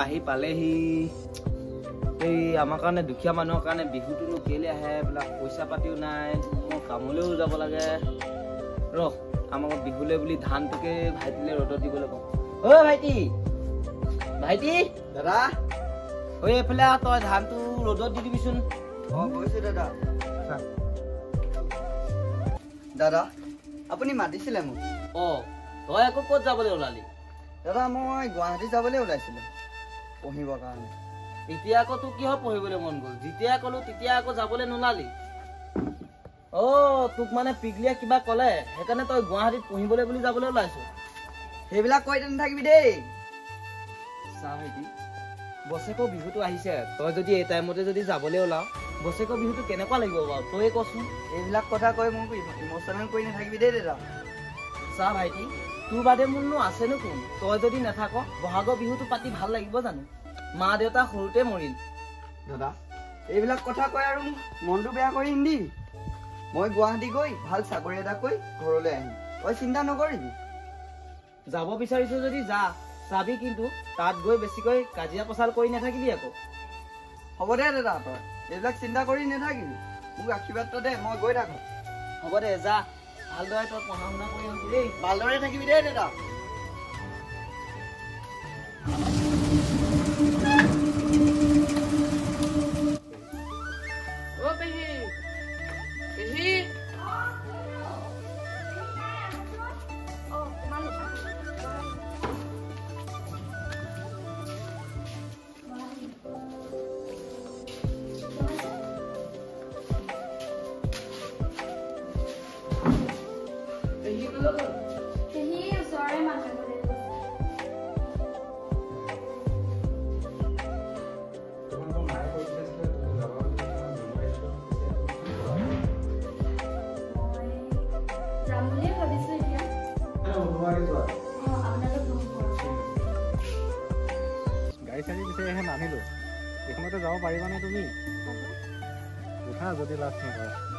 আহি পালেহি এই আমাৰ কাৰণে দুখীয়া মানুহৰ কাৰণে বিহুটোনো কেলে আহে এইবিলাক পইচা পাতিও নাই মই কামলৈও যাব লাগে ৰহ আমাক বিহুলে বুলি ধানটোকে ভাইটিলে ৰ'দত দিবলৈ কওঁ ঐ ভাইটি ভাইটি দাদা ঐ এইফালে তই ধানটো ৰ'দত দি দিবিচোন গৈছো দাদা দাদা আপুনি মাতিছিলে মোক তই আকৌ ক'ত যাবলৈ ওলালি দাদা মই গুৱাহাটী যাবলৈ ওলাইছিলো পঢ়িবৰ কাৰণে এতিয়া আকৌ তোক কিহত পঢ়িবলৈ মন গ'ল যেতিয়া ক'লো তেতিয়া আকৌ যাবলৈ নোলালি তোক মানে পিগলিয়ে কিবা ক'লে সেইকাৰণে তই গুৱাহাটীত পঢ়িবলৈ বুলি যাবলৈ ওলাইছ সেইবিলাক কৈ নাথাকিবি দেই চা ভাইটি বছেকৰ বিহুটো আহিছে তই যদি এই টাইমতে যদি যাবলৈ ওলাও বছেকৰ বিহুটো কেনেকুৱা লাগিব বাৰু তই কচোন এইবিলাক কথা কৈ মোক ইম'চনেল কৰি নাথাকিবি দেই দাদা চা ভাইটি তোৰ বাদে মোৰনো আছেনো কোন তই যদি নাথাক বহাগৰ বিহুটো পাতি ভাল লাগিব জানো মা দেউতা সৰুতে মৰিল দাদা এইবিলাক কথা কৈ আৰু মনটো বেয়া কৰি নিদিবি মই গুৱাহাটী গৈ ভাল চাকৰি এটা কৰি ঘৰলৈ আহিম তই চিন্তা নকৰিবি যাব বিচাৰিছ যদি যা চাবি কিন্তু তাত গৈ বেছিকৈ কাজিয়া পচাল কৰি নাথাকিবি আকৌ হ'ব দে দাদা তই এইবিলাক চিন্তা কৰি নাথাকিবি মোক আশীৰ্বাদ দে মই গৈ থাকোঁ হ'ব দে যা ভালদৰে তই পঢ়া শুনা কৰি আহিবি দেই ভালদৰে থাকিবি দেই দাদা গাড়ী চাড়ী বিচাৰিহে নানিলো এইখনতে যাব পাৰিবানে তুমি উঠা যদি লাজ নকৰা